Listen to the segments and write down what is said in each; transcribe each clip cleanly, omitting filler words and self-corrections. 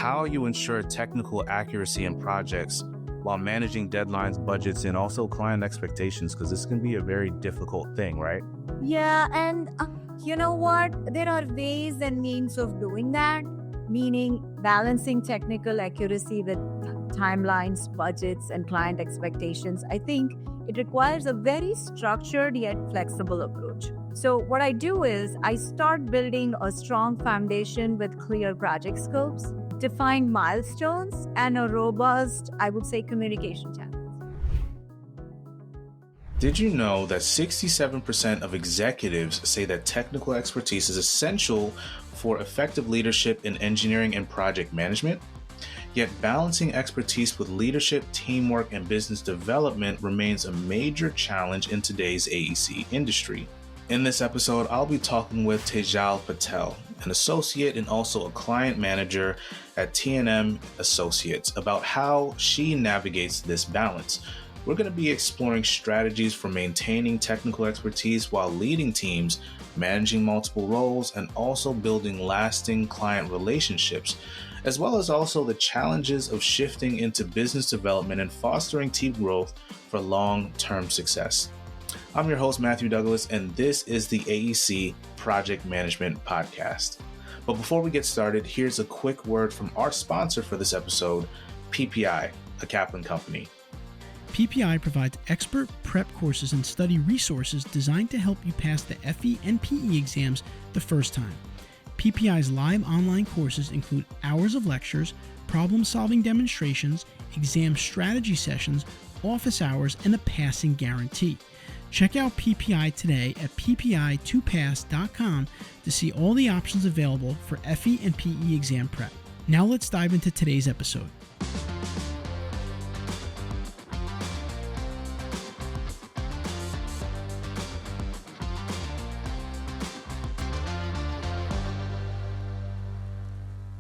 how you ensure technical accuracy in projects while managing deadlines, budgets, and also client expectations, because this can be a very difficult thing, right? Yeah, and you know what? There are ways and means of doing that, meaning balancing technical accuracy with timelines, budgets, and client expectations. I think it requires a very structured yet flexible approach. So, what I do is I start building a strong foundation with clear project scopes, defined milestones, and a robust, I would say, communication channel. Did you know that 67% of executives say that technical expertise is essential for effective leadership in engineering and project management? Yet balancing expertise with leadership, teamwork, and business development remains a major challenge in today's AEC industry. In this episode, I'll be talking with Tejal Patel, an associate and also a client manager at T&M Associates, about how she navigates this balance. We're going to be exploring strategies for maintaining technical expertise while leading teams, managing multiple roles, and also building lasting client relationships, as well as also the challenges of shifting into business development and fostering team growth for long-term success. I'm your host, Matthew Douglas, and this is the AEC Project Management Podcast. But before we get started, here's a quick word from our sponsor for this episode, PPI, a Kaplan company. PPI provides expert prep courses and study resources designed to help you pass the FE and PE exams the first time. PPI's live online courses include hours of lectures, problem-solving demonstrations, exam strategy sessions, office hours, and a passing guarantee. Check out PPI today at ppi2pass.com to see all the options available for FE and PE exam prep. Now let's dive into today's episode.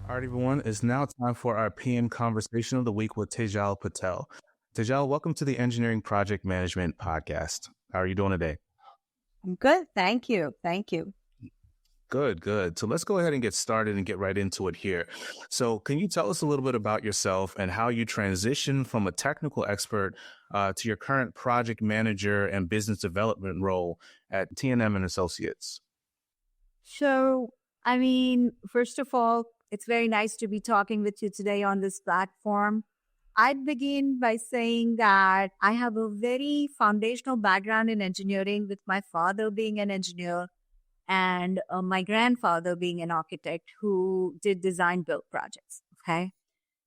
All right, everyone, it's now time for our PM Conversation of the Week with Tejal Patel. Tejal, welcome to the Engineering Project Management Podcast. How are you doing today? I'm good. Thank you. Good. So let's go ahead and get started and get right into it here. So can you tell us a little bit about yourself and how you transitioned from a technical expert to your current project manager and business development role at T&M Associates? So, first of all, it's very nice to be talking with you today on this platform. I'd begin by saying that I have a very foundational background in engineering, with my father being an engineer and my grandfather being an architect who did design build projects. Okay.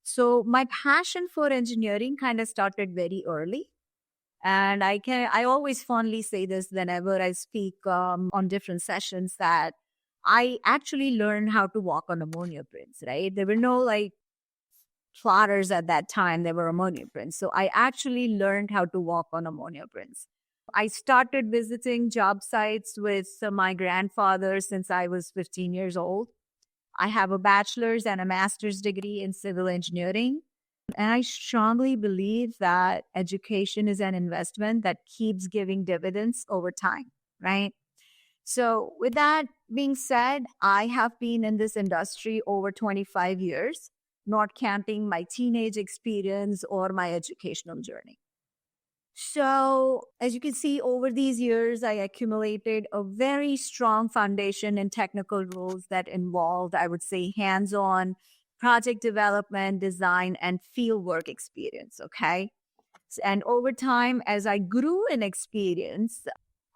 So my passion for engineering kind of started very early. And I always fondly say this whenever I speak on different sessions, that I actually learned how to walk on ammonia prints, right? There were no plotters at that time. There were ammonia prints. So I actually learned how to walk on ammonia prints. I started visiting job sites with my grandfather since I was 15 years old. I have a bachelor's and a master's degree in civil engineering. And I strongly believe that education is an investment that keeps giving dividends over time, right? So with that being said, I have been in this industry over 25 years, not counting my teenage experience or my educational journey. So as you can see, over these years, I accumulated a very strong foundation in technical roles that involved, I would say, hands-on project development, design, and fieldwork experience, okay? And over time, as I grew in experience,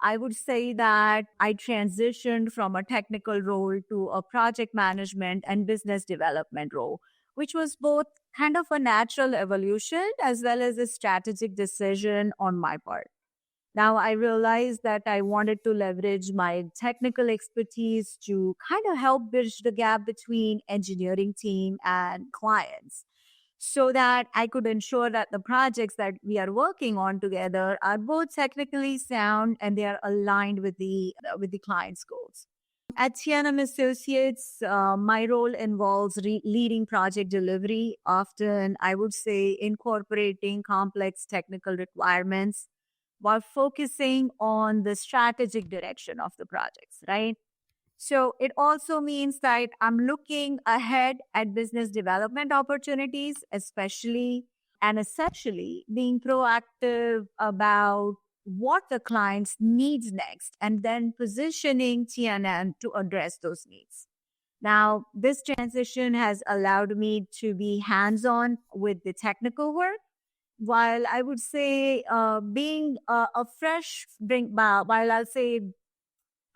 I would say that I transitioned from a technical role to a project management and business development role, which was both kind of a natural evolution as well as a strategic decision on my part. Now, I realized that I wanted to leverage my technical expertise to kind of help bridge the gap between engineering team and clients, so that I could ensure that the projects that we are working on together are both technically sound and they are aligned with the client's goals. At T&M Associates, my role involves leading project delivery, often I would say incorporating complex technical requirements while focusing on the strategic direction of the projects, right? So it also means that I'm looking ahead at business development opportunities, especially and essentially being proactive about what the clients needs next and then positioning TNM to address those needs. Now, this transition has allowed me to be hands-on with the technical work, while I would say being a fresh bring while I'll say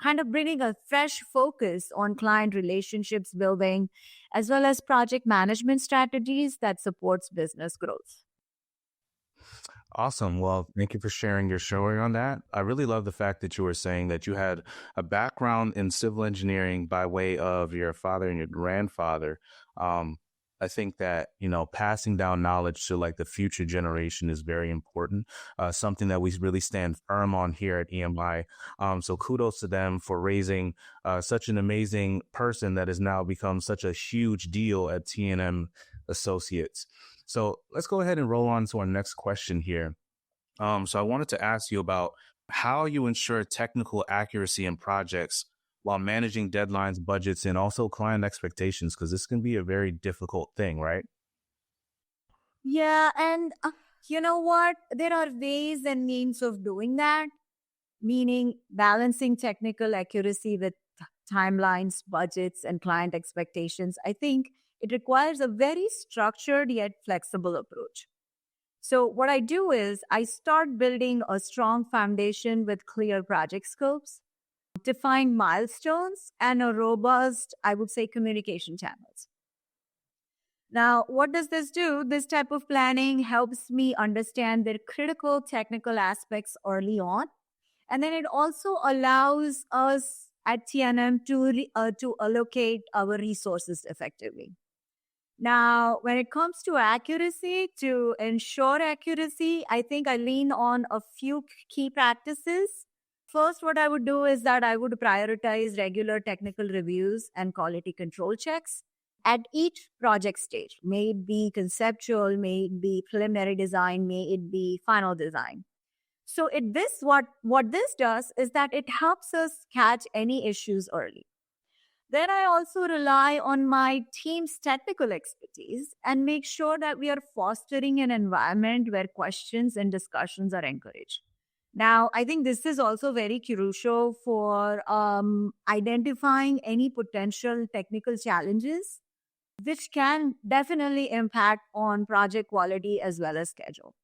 kind of bringing a fresh focus on client relationships building as well as project management strategies that supports business growth. Awesome. Well, thank you for sharing your story on that. I really love the fact that you were saying that you had a background in civil engineering by way of your father and your grandfather. I think that, passing down knowledge to like the future generation is very important, something that we really stand firm on here at EMI. So kudos to them for raising such an amazing person that has now become such a huge deal at T&M Associates. So let's go ahead and roll on to our next question here. So I wanted to ask you about how you ensure technical accuracy in projects while managing deadlines, budgets, and also client expectations, because this can be a very difficult thing, right? Yeah, and you know what? There are ways and means of doing that, meaning balancing technical accuracy with timelines, budgets, and client expectations. I think it requires a very structured yet flexible approach. So, what I do is I start building a strong foundation with clear project scopes, defined milestones, and a robust, I would say, communication channels. Now, what does this do? This type of planning helps me understand the critical technical aspects early on. And then it also allows us at TNM to allocate our resources effectively. Now, when it comes to accuracy, to ensure accuracy, I think I lean on a few key practices. First, what I would do is that I would prioritize regular technical reviews and quality control checks at each project stage. May it be conceptual, may it be preliminary design, may it be final design. So what this does is that it helps us catch any issues early. Then I also rely on my team's technical expertise and make sure that we are fostering an environment where questions and discussions are encouraged. Now, I think this is also very crucial for identifying any potential technical challenges, which can definitely impact on project quality as well as schedule.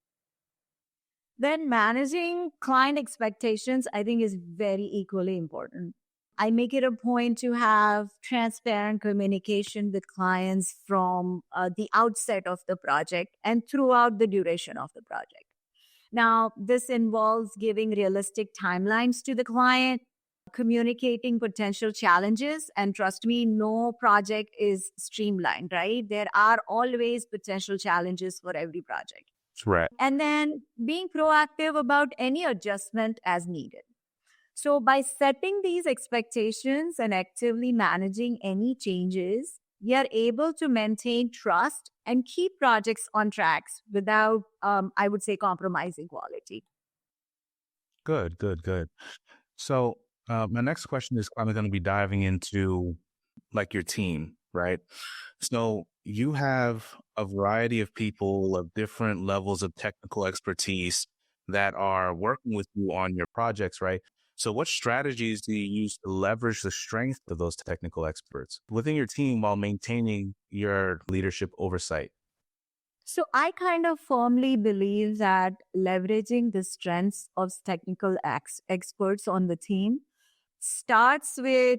Then managing client expectations, I think, is very equally important. I make it a point to have transparent communication with clients from the outset of the project and throughout the duration of the project. Now, this involves giving realistic timelines to the client, communicating potential challenges, and trust me, no project is streamlined, right? There are always potential challenges for every project. Right. And then being proactive about any adjustment as needed. So by setting these expectations and actively managing any changes, we are able to maintain trust and keep projects on tracks without, I would say, compromising quality. Good, good, good. So my next question is kind of going to be diving into like your team, right? So you have a variety of people of different levels of technical expertise that are working with you on your projects, right? So what strategies do you use to leverage the strength of those technical experts within your team while maintaining your leadership oversight? So I kind of firmly believe that leveraging the strengths of technical experts on the team starts with,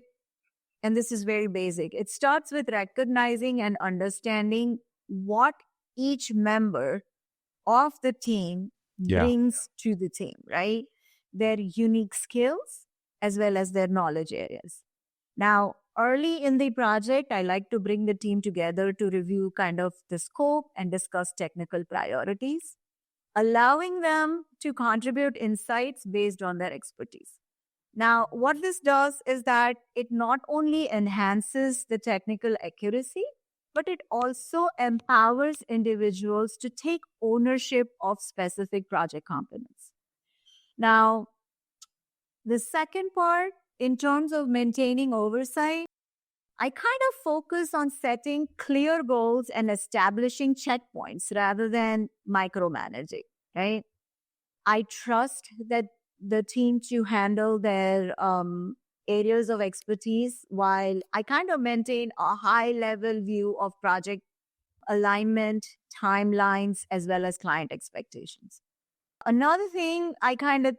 and this is very basic, it starts with recognizing and understanding what each member of the team brings to the team, right? Their unique skills as well as their knowledge areas. Now, early in the project, I like to bring the team together to review kind of the scope and discuss technical priorities, allowing them to contribute insights based on their expertise. Now, what this does is that it not only enhances the technical accuracy, but it also empowers individuals to take ownership of specific project components. Now, the second part in terms of maintaining oversight, I kind of focus on setting clear goals and establishing checkpoints rather than micromanaging, right? I trust that the team to handle their areas of expertise while I kind of maintain a high level view of project alignment, timelines, as well as client expectations. Another thing I kind of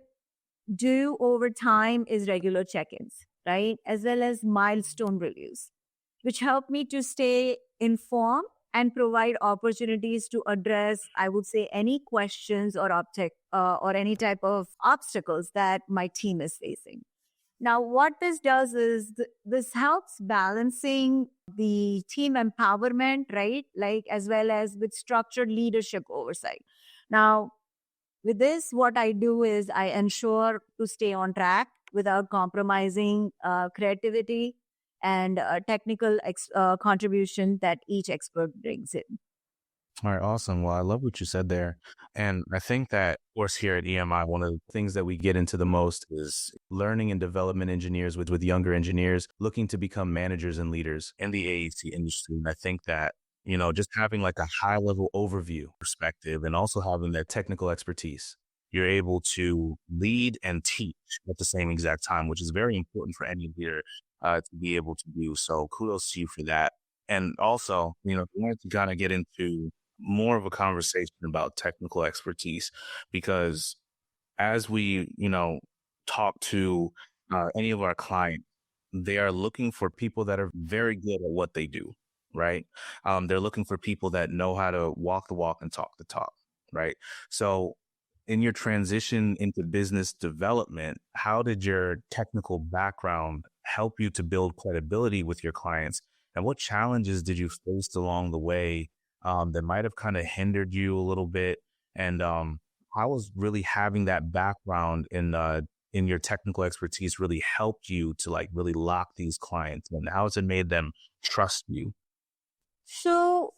do over time is regular check ins, right? As well as milestone reviews, which help me to stay informed and provide opportunities to address, I would say, any questions or any type of obstacles that my team is facing. Now, what this does is this helps balancing the team empowerment, right? Like, as well as with structured leadership oversight. Now, with this, what I do is I ensure to stay on track without compromising creativity and technical contribution that each expert brings in. All right, awesome. Well, I love what you said there. And I think that, of course, here at EMI, one of the things that we get into the most is learning and development engineers with younger engineers looking to become managers and leaders in the AEC industry. And I think that, just having like a high level overview perspective and also having that technical expertise, you're able to lead and teach at the same exact time, which is very important for any leader to be able to do. So kudos to you for that. And also, I wanted to kind of get into more of a conversation about technical expertise, because as we, talk to any of our clients, they are looking for people that are very good at what they do, right? They're looking for people that know how to walk the walk and talk the talk, right? So in your transition into business development, how did your technical background help you to build credibility with your clients? And what challenges did you face along the way that might have kind of hindered you a little bit? And how was really having that background in your technical expertise really helped you to like really lock these clients? And how has it made them trust you? So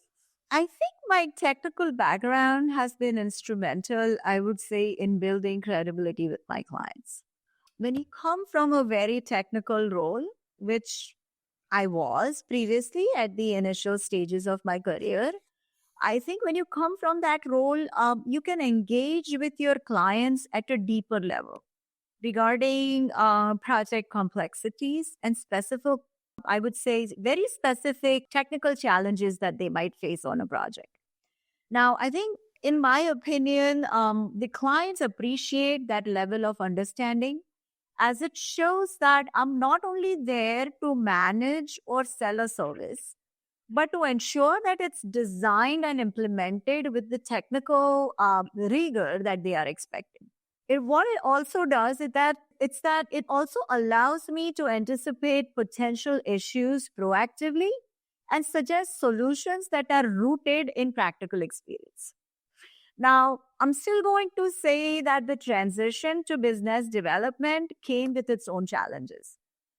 I think my technical background has been instrumental, I would say, in building credibility with my clients. When you come from a very technical role, which I was previously at the initial stages of my career, I think when you come from that role, you can engage with your clients at a deeper level regarding project complexities and specific, I would say, very specific technical challenges that they might face on a project. Now, I think, in my opinion, the clients appreciate that level of understanding, as it shows that I'm not only there to manage or sell a service, but to ensure that it's designed and implemented with the technical rigor that they are expecting. What it also does is that it also allows me to anticipate potential issues proactively and suggest solutions that are rooted in practical experience. Now, I'm still going to say that the transition to business development came with its own challenges.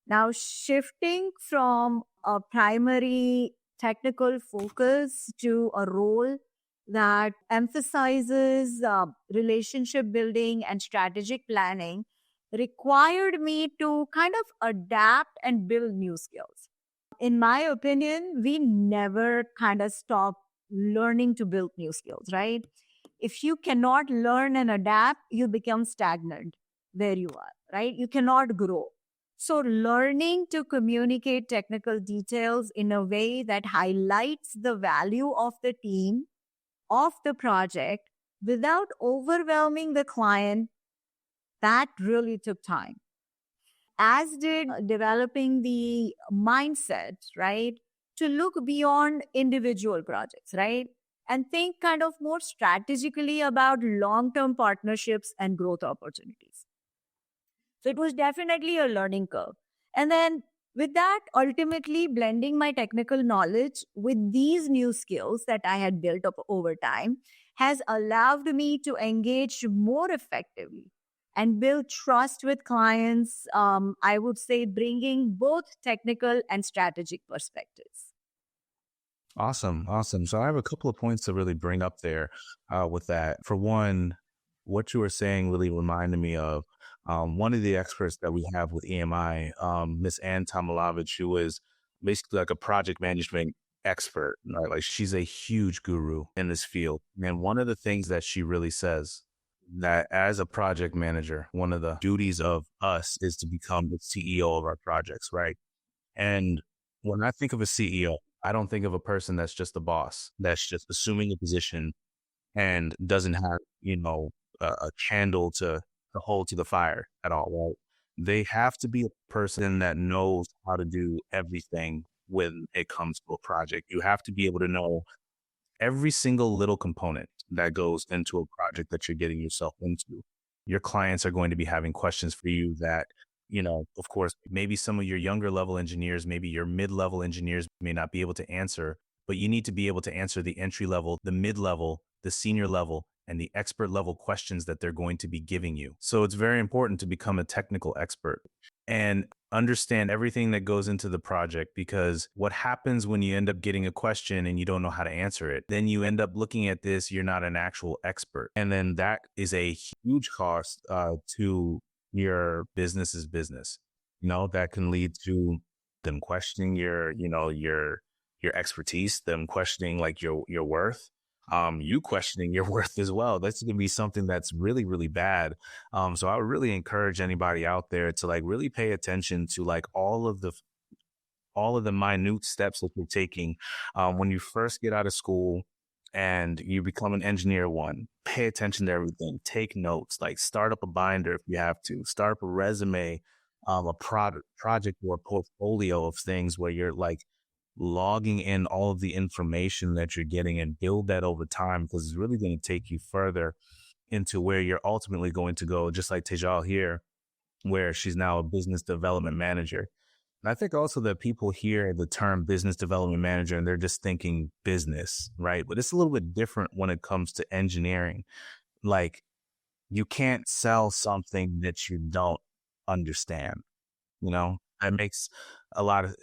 Now, shifting from a primary technical focus to a role that emphasizes relationship building and strategic planning required me to kind of adapt and build new skills. In my opinion, we never kind of stop learning to build new skills, right? If you cannot learn and adapt, you become stagnant where you are, right? You cannot grow. So learning to communicate technical details in a way that highlights the value of the team, of the project, without overwhelming the client, that really took time. As did developing the mindset, right? To look beyond individual projects, right? And think kind of more strategically about long-term partnerships and growth opportunities. So it was definitely a learning curve. And then with that, ultimately blending my technical knowledge with these new skills that I had built up over time has allowed me to engage more effectively and build trust with clients. I would say bringing both technical and strategic perspectives. Awesome. So I have a couple of points to really bring up there with that. For one, what you were saying really reminded me of One of the experts that we have with EMI, Miss Ann Tomilovich, who is basically like a project management expert, right? Like she's a huge guru in this field. And one of the things that she really says that as a project manager, one of the duties of us is to become the CEO of our projects, right? And when I think of a CEO, I don't think of a person that's just the boss, that's just assuming a position and doesn't have, a candle to hold to the fire at all, right? They have to be a person that knows how to do everything when it comes to a project. You have to be able to know every single little component that goes into a project that you're getting yourself into. Your clients are going to be having questions for you that, of course, maybe some of your younger level engineers, maybe your mid-level engineers may not be able to answer, but you need to be able to answer the entry level, the mid-level, the senior level, and the expert level questions that they're going to be giving you. So it's very important to become a technical expert and understand everything that goes into the project, because what happens when you end up getting a question and you don't know how to answer it, then you end up looking at this, you're not an actual expert. And then that is a huge cost to your business's business. That can lead to them questioning your expertise, them questioning like your worth. You questioning your worth as well. That's going to be something that's really, really bad. So I would really encourage anybody out there to like really pay attention to like all of the minute steps that you're taking when you first get out of school and you become an engineer. One, pay attention to everything. Take notes. Like start up a binder if you have to. Start up a resume, a project or a portfolio of things where you're like logging in all of the information that you're getting and build that over time, because it's really going to take you further into where you're ultimately going to go, just like Tejal here, where she's now a business development manager. And I think also that people hear the term business development manager and they're just thinking business, right? But it's a little bit different when it comes to engineering. Like you can't sell something that you don't understand. That makes a lot of,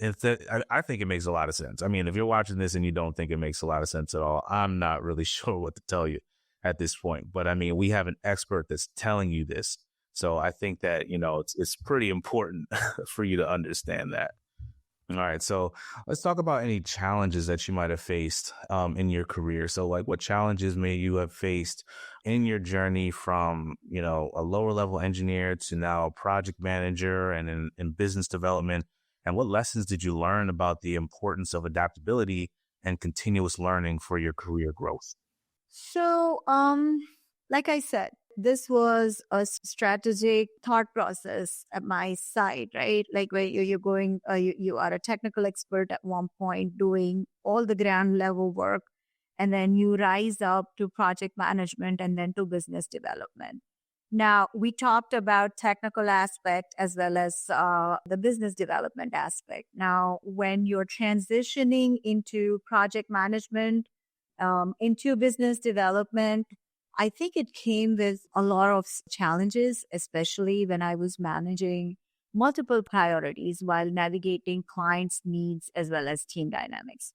I think it makes a lot of sense. I mean, if you're watching this and you don't think it makes a lot of sense at all, I'm not really sure what to tell you at this point. But I mean, we have an expert that's telling you this. So I think that, it's pretty important for you to understand that. All right. So let's talk about any challenges that you might have faced in your career. So like what challenges may you have faced in your journey from, a lower level engineer to now project manager and in business development? And what lessons did you learn about the importance of adaptability and continuous learning for your career growth? So, like I said, this was a strategic thought process at my side, right? Like where you're going, you are a technical expert at one point doing all the ground level work, and then you rise up to project management and then to business development. Now, we talked about technical aspect as well as the business development aspect. Now, when you're transitioning into project management, into business development, I think it came with a lot of challenges, especially when I was managing multiple priorities while navigating clients' needs as well as team dynamics.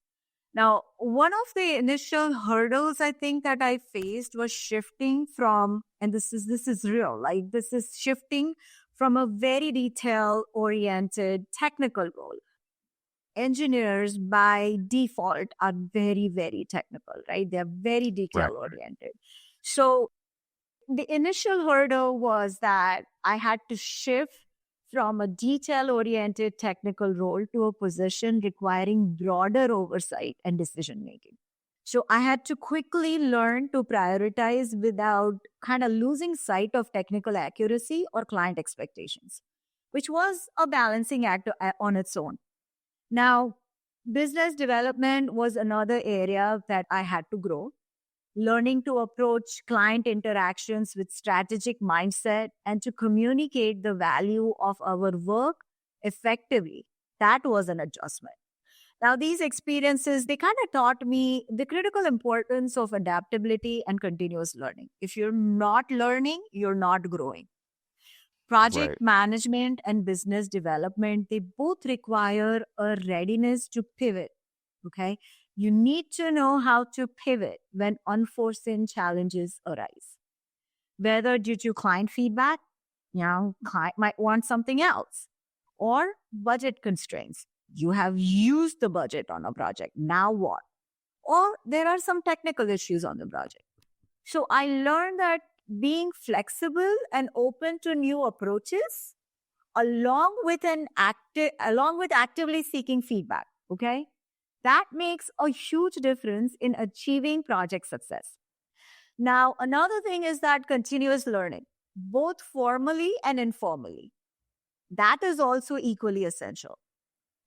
Now, one of the initial hurdles I think that I faced was shifting from, and this is real, like this is shifting from a very detail-oriented technical role. Engineers by default are very, very technical, right? They're very detail-oriented. So the initial hurdle was that I had to shift from a detail-oriented technical role to a position requiring broader oversight and decision-making. So I had to quickly learn to prioritize without kind of losing sight of technical accuracy or client expectations, which was a balancing act on its own. Now, business development was another area that I had to grow. Learning to approach client interactions with strategic mindset and to communicate the value of our work effectively. That was an adjustment. Now, these experiences, they kind of taught me the critical importance of adaptability and continuous learning. If you're not learning, you're not growing. Project management and business development, they both require a readiness to pivot. Okay. You need to know how to pivot when unforeseen challenges arise, whether due to client feedback, Client might want something else. Or budget constraints. You have used the budget on a project. Now what? Or there are some technical issues on the project. So I learned that being flexible and open to new approaches along with actively seeking feedback, okay? That makes a huge difference in achieving project success. Now, another thing is that continuous learning, both formally and informally. That is also equally essential.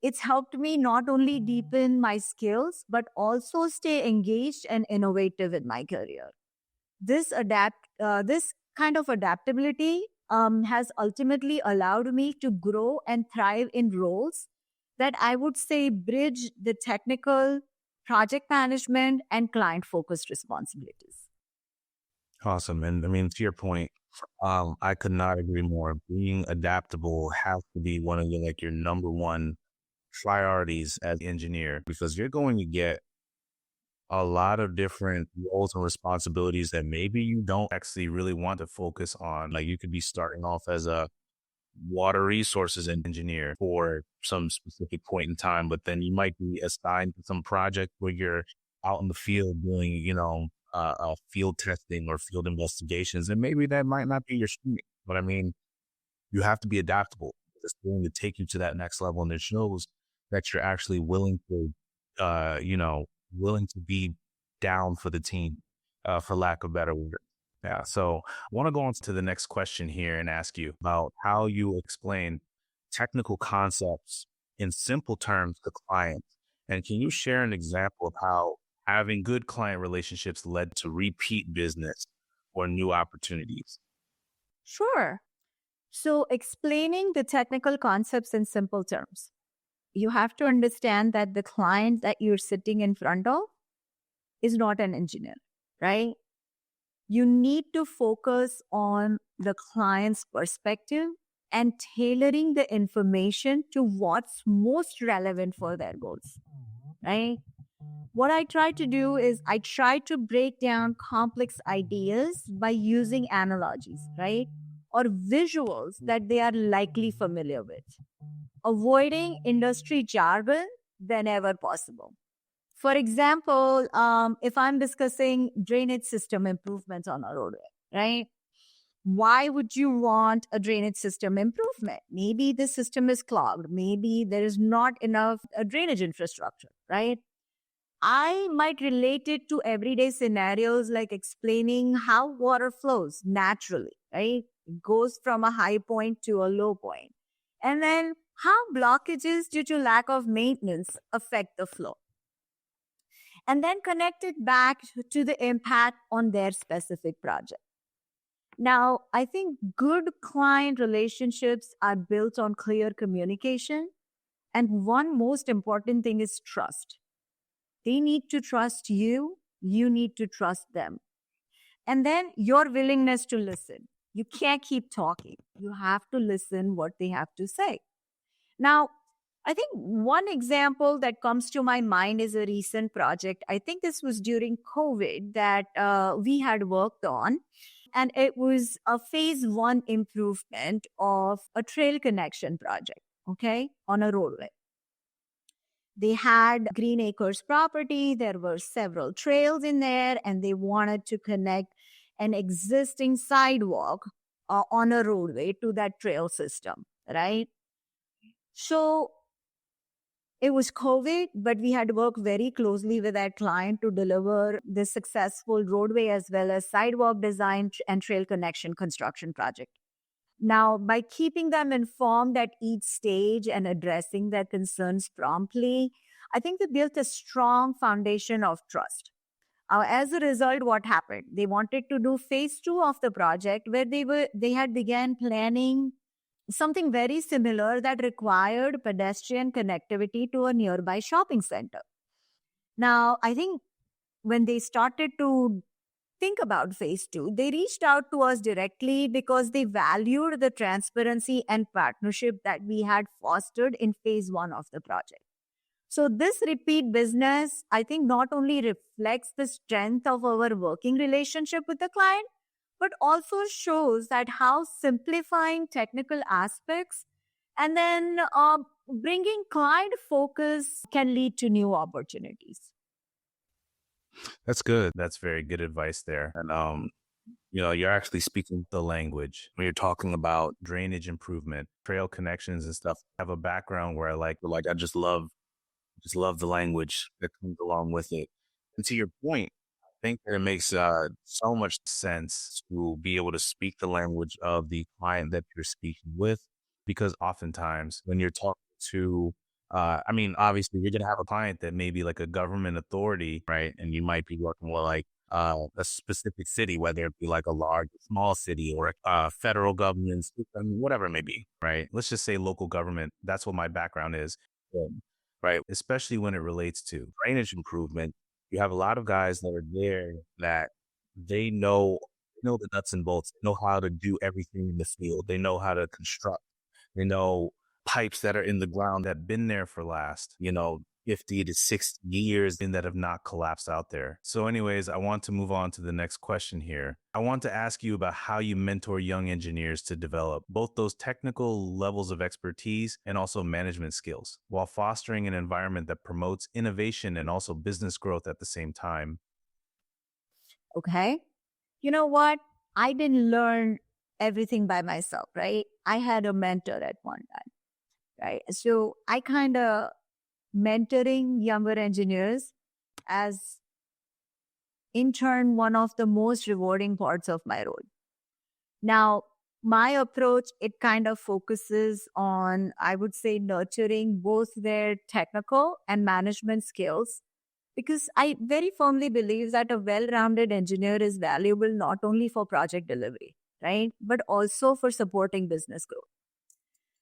It's helped me not only deepen my skills, but also stay engaged and innovative in my career. This kind of adaptability has ultimately allowed me to grow and thrive in roles that I would say bridge the technical, project management, and client focused responsibilities. Awesome. And I mean, to your point, I could not agree more. Being adaptable has to be one of your number one priorities as an engineer, because you're going to get a lot of different roles and responsibilities that maybe you don't actually really want to focus on. Like, you could be starting off as a water resources engineer for some specific point in time, but then you might be assigned to some project where you're out in the field doing, field testing or field investigations. And maybe that might not be your strength, but I mean, you have to be adaptable. It's going to take you to that next level. And it shows that you're actually willing to, willing to be down for the team, for lack of better word. Yeah. So I want to go on to the next question here and ask you about how you explain technical concepts in simple terms to clients. And can you share an example of how having good client relationships led to repeat business or new opportunities? Sure. So, explaining the technical concepts in simple terms, you have to understand that the client that you're sitting in front of is not an engineer, right? You need to focus on the client's perspective and tailoring the information to what's most relevant for their goals, right? What I try to do is I try to break down complex ideas by using analogies, right? Or visuals that they are likely familiar with, avoiding industry jargon whenever possible. For example, if I'm discussing drainage system improvements on a roadway, right? Why would you want a drainage system improvement? Maybe the system is clogged. Maybe there is not enough drainage infrastructure, right? I might relate it to everyday scenarios like explaining how water flows naturally, right? It goes from a high point to a low point. And then how blockages due to lack of maintenance affect the flow. And then connect it back to the impact on their specific project. Now, I think good client relationships are built on clear communication. And one most important thing is trust. They need to trust you. You need to trust them. And then your willingness to listen. You can't keep talking. You have to listen what they have to say. Now, I think one example that comes to my mind is a recent project. I think this was during COVID that we had worked on. And it was a phase one improvement of a trail connection project, okay, on a roadway. They had Green Acres property. There were several trails in there, and they wanted to connect an existing sidewalk on a roadway to that trail system, right? So it was COVID, but we had worked very closely with that client to deliver this successful roadway as well as sidewalk design and trail connection construction project. Now, by keeping them informed at each stage and addressing their concerns promptly, I think they built a strong foundation of trust. As a result, what happened? They wanted to do phase two of the project where they had began planning something very similar that required pedestrian connectivity to a nearby shopping center. Now, I think when they started to think about phase two, they reached out to us directly because they valued the transparency and partnership that we had fostered in phase one of the project. So this repeat business, I think, not only reflects the strength of our working relationship with the client, but also shows that how simplifying technical aspects and then bringing client focus can lead to new opportunities. That's good. That's very good advice there. And you're actually speaking the language when you're talking about drainage improvement, trail connections and stuff. I have a background where I just love the language that comes along with it. And to your point, I think that it makes so much sense to be able to speak the language of the client that you're speaking with, because oftentimes when you're talking to, obviously you're going to have a client that may be like a government authority, right? And you might be working with like a specific city, whether it be like a large, small city or a federal government, whatever it may be, right? Let's just say local government. That's what my background is, right? Especially when it relates to drainage improvement. You have a lot of guys that are there that they know the nuts and bolts, they know how to do everything in the field. They know how to construct. They know pipes that are in the ground that have been there for last, 50 to 60 years and that have not collapsed out there. So anyways, I want to move on to the next question here. I want to ask you about how you mentor young engineers to develop both those technical levels of expertise and also management skills while fostering an environment that promotes innovation and also business growth at the same time. Okay. You know what? I didn't learn everything by myself, right? I had a mentor at one time, right? So I kind of mentoring younger engineers as in turn one of the most rewarding parts of my role. Now, my approach, it kind of focuses on, I would say, nurturing both their technical and management skills, because I very firmly believe that a well-rounded engineer is valuable not only for project delivery, right, but also for supporting business growth.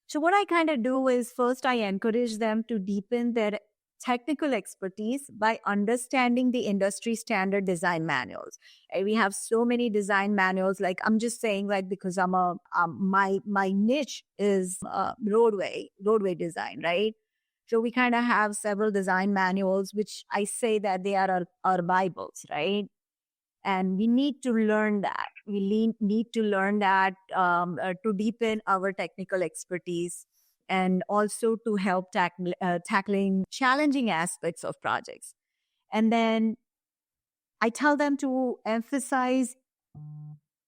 So what I kind of do is first I encourage them to deepen their technical expertise by understanding the industry standard design manuals. And we have so many design manuals. Like I'm just saying, like because I'm my niche is roadway design, right? So we kind of have several design manuals, which I say that they are our Bibles, right? And we need to learn that. We need to learn that to deepen our technical expertise and also to help tackling challenging aspects of projects. And then I tell them to emphasize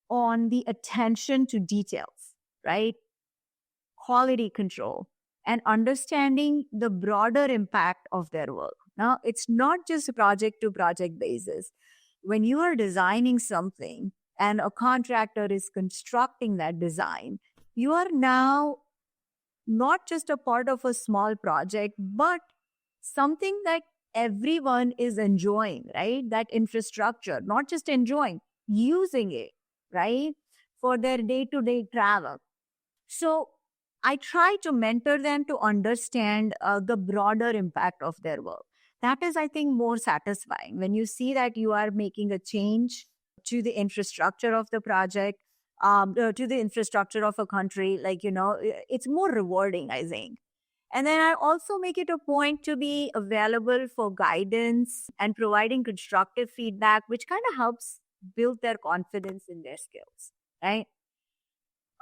on the attention to details, right? Quality control and understanding the broader impact of their work. Now, it's not just a project to project basis. When you are designing something and a contractor is constructing that design, you are now not just a part of a small project, but something that everyone is enjoying, right? That infrastructure, not just enjoying, using it, right? For their day-to-day travel. So I try to mentor them to understand the broader impact of their work. That is, I think, more satisfying when you see that you are making a change to the infrastructure of the project, to the infrastructure of a country. It's more rewarding, I think. And then I also make it a point to be available for guidance and providing constructive feedback, which kind of helps build their confidence in their skills, right?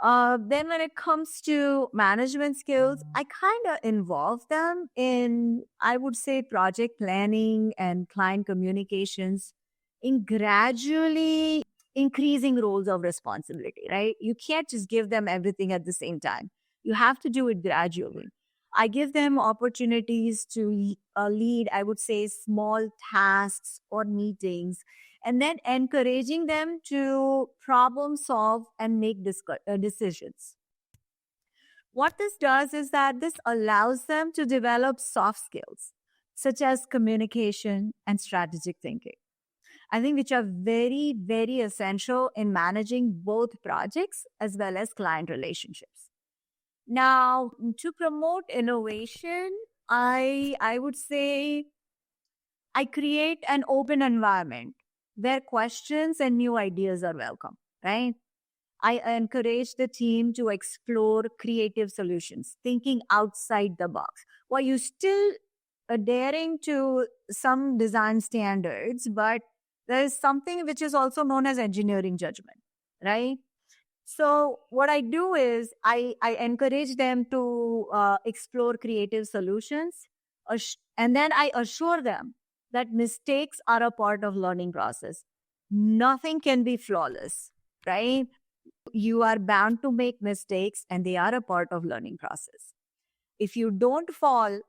Then when it comes to management skills, I kind of involve them in, I would say, project planning and client communications in gradually increasing roles of responsibility, right? You can't just give them everything at the same time. You have to do it gradually. I give them opportunities to lead, I would say, small tasks or meetings, and then encouraging them to problem solve and make decisions. What this does is that this allows them to develop soft skills, such as communication and strategic thinking. I think which are very, very essential in managing both projects as well as client relationships. Now, to promote innovation, I would say I create an open environment where questions and new ideas are welcome, right? I encourage the team to explore creative solutions, thinking outside the box, while you still adhering to some design standards, but there is something which is also known as engineering judgment, right? So what I do is I encourage them to explore creative solutions, and then I assure them that mistakes are a part of learning process. Nothing can be flawless, right? You are bound to make mistakes, and they are a part of learning process. If you don't fall,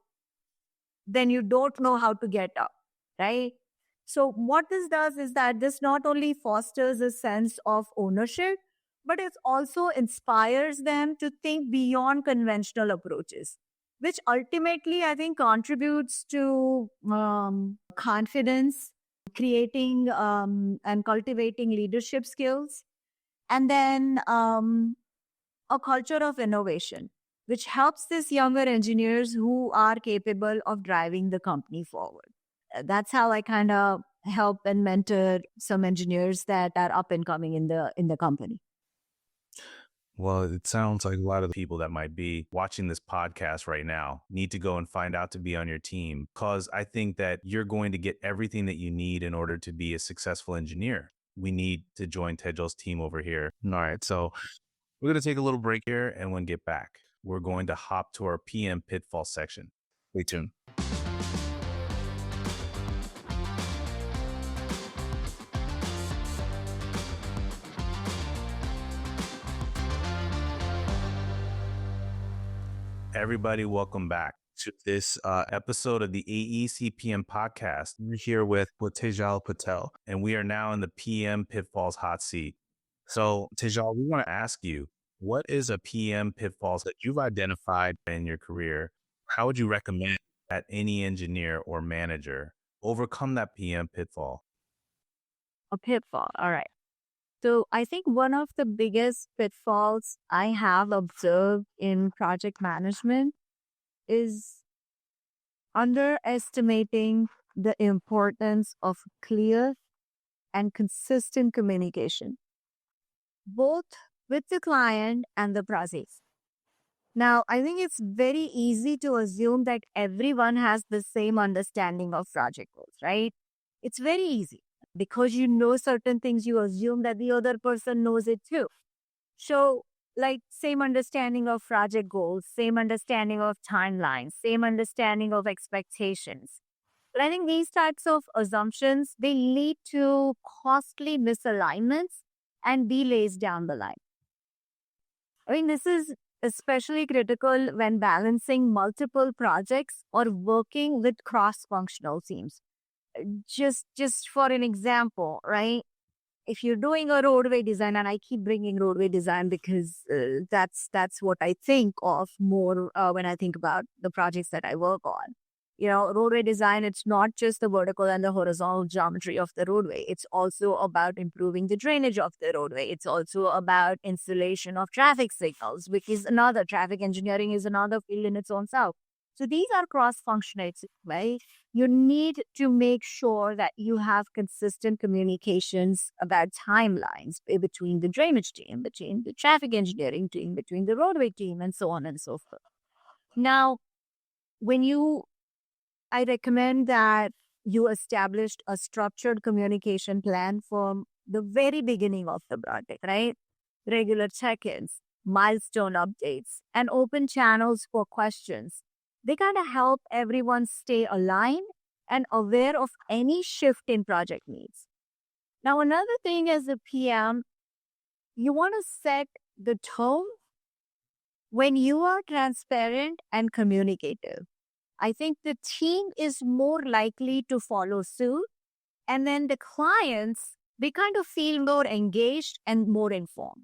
then you don't know how to get up, right? So what this does is that this not only fosters a sense of ownership, but it also inspires them to think beyond conventional approaches, which ultimately I think contributes to confidence, creating and cultivating leadership skills, and then a culture of innovation, which helps these younger engineers who are capable of driving the company forward. That's how I kind of help and mentor some engineers that are up and coming in the company. Well, it sounds like a lot of the people that might be watching this podcast right now need to go and find out to be on your team, because I think that you're going to get everything that you need in order to be a successful engineer. We need to join Tejal's team over here. All right. So we're going to take a little break here, and when we get back, we're going to hop to our PM Pitfall section. Stay tuned. Everybody, welcome back to this episode of the AEC PM podcast. We're here with Tejal Patel, and we are now in the PM Pitfalls hot seat. So, Tejal, we want to ask you, what is a PM pitfalls that you've identified in your career? How would you recommend that any engineer or manager overcome that PM pitfall? A pitfall. All right. So I think one of the biggest pitfalls I have observed in project management is underestimating the importance of clear and consistent communication, both with the client and the process. Now, I think it's very easy to assume that everyone has the same understanding of project goals, right? It's very easy because you know certain things, you assume that the other person knows it too. So, like, same understanding of project goals, same understanding of timelines, same understanding of expectations. But I think these types of assumptions, they lead to costly misalignments and delays down the line. I mean, this is especially critical when balancing multiple projects or working with cross-functional teams. Just for an example, right? If you're doing a roadway design, and I keep bringing roadway design because that's what I think of more when I think about the projects that I work on. You know, roadway design, it's not just the vertical and the horizontal geometry of the roadway. It's also about improving the drainage of the roadway. It's also about installation of traffic signals, which is another, traffic engineering is another field in its own self. So these are cross-functional, right? You need to make sure that you have consistent communications about timelines between the drainage team, between the traffic engineering team, between the roadway team, and so on and so forth. Now, I recommend that you established a structured communication plan from the very beginning of the project, right? Regular check-ins, milestone updates, and open channels for questions. They kind of help everyone stay aligned and aware of any shift in project needs. Now, another thing as a PM, you want to set the tone when you are transparent and communicative. I think the team is more likely to follow suit, and then the clients, they kind of feel more engaged and more informed.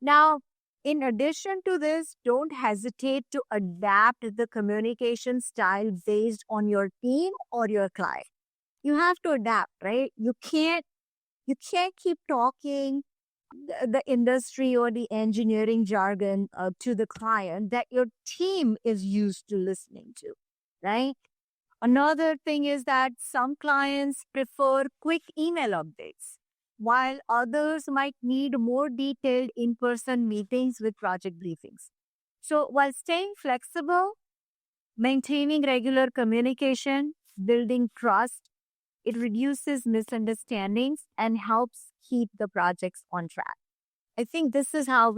Now, in addition to this, don't hesitate to adapt the communication style based on your team or your client. You have to adapt, right? You can't keep talking the industry or the engineering jargon to the client that your team is used to listening to, right? Another thing is that some clients prefer quick email updates, while others might need more detailed in-person meetings with project briefings. So while staying flexible, maintaining regular communication, building trust, it reduces misunderstandings and helps keep the projects on track. I think this is how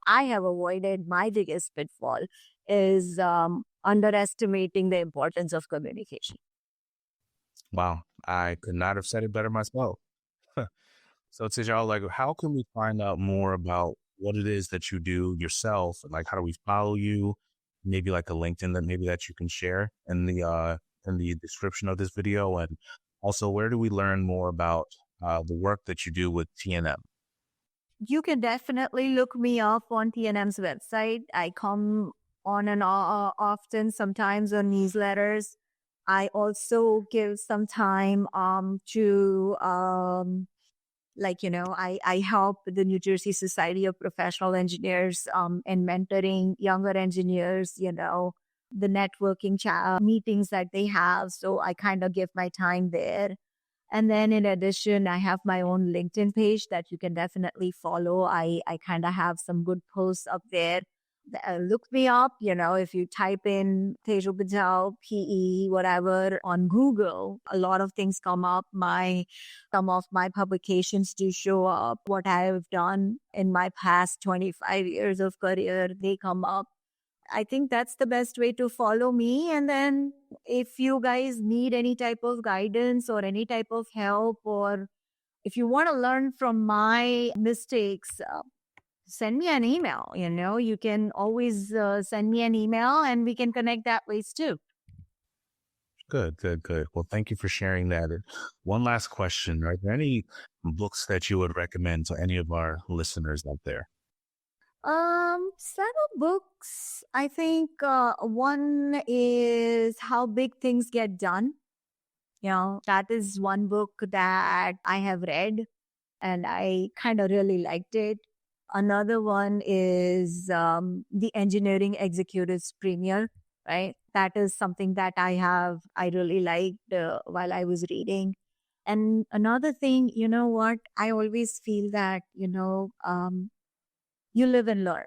I have avoided my biggest pitfall is underestimating the importance of communication. Wow, I could not have said it better myself. So Tejal, like, how can we find out more about what it is that you do yourself? Like, how do we follow you? Maybe like a LinkedIn that you can share in the description of this video, and also where do we learn more about the work that you do with T&M? You can definitely look me up on T&M's website. I come on and often, sometimes on newsletters. I also give some time to I help the New Jersey Society of Professional Engineers in mentoring younger engineers, the networking meetings that they have. So I kind of give my time there. And then in addition, I have my own LinkedIn page that you can definitely follow. I kind of have some good posts up there. Look me up, if you type in Tejal Patel, PE, whatever on Google, a lot of things come up. Some of my publications do show up. What I have done in my past 25 years of career, they come up. I think that's the best way to follow me. And then if you guys need any type of guidance or any type of help, or if you want to learn from my mistakes, send me an email. You can always send me an email and we can connect that ways too. Good. Well, thank you for sharing that. And one last question. Are there any books that you would recommend to any of our listeners out there? Several books. I think one is How Big Things Get Done. That is one book that I have read and I kind of really liked it. Another one is The Engineering Executives Premier, right? That is something that I really liked while I was reading. And another thing, I always feel that, you live and learn,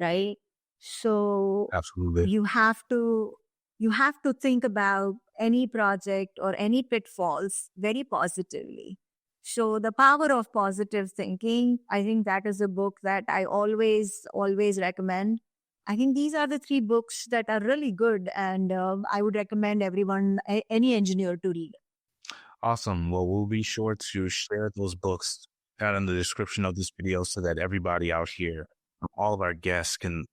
right? So Absolutely. you have to think about any project or any pitfalls very positively. So the power of positive thinking, I think that is a book that I always recommend. I think these are the 3 books that are really good, and I would recommend everyone, any engineer, to read. Awesome. Well, we'll be sure to share those books down in the description of this video so that everybody out here, all of our guests, can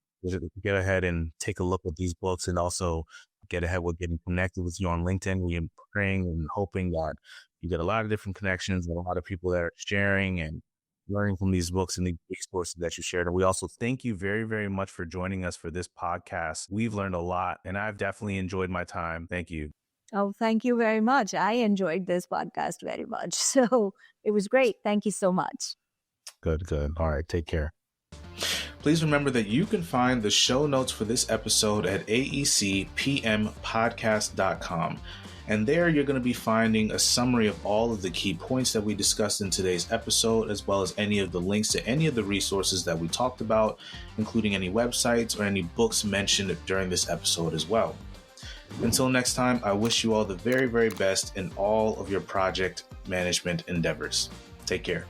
get ahead and take a look at these books, and also get ahead with getting connected with you on LinkedIn. We are praying and hoping that you get a lot of different connections and a lot of people that are sharing and learning from these books and the resources that you shared. And we also thank you very, very much for joining us for this podcast. We've learned a lot, and I've definitely enjoyed my time. Thank you. Oh, thank you very much. I enjoyed this podcast very much. So it was great. Thank you so much. Good. All right. Take care. Please remember that you can find the show notes for this episode at aecpmpodcast.com. And there you're going to be finding a summary of all of the key points that we discussed in today's episode, as well as any of the links to any of the resources that we talked about, including any websites or any books mentioned during this episode as well. Until next time, I wish you all the very, very best in all of your project management endeavors. Take care.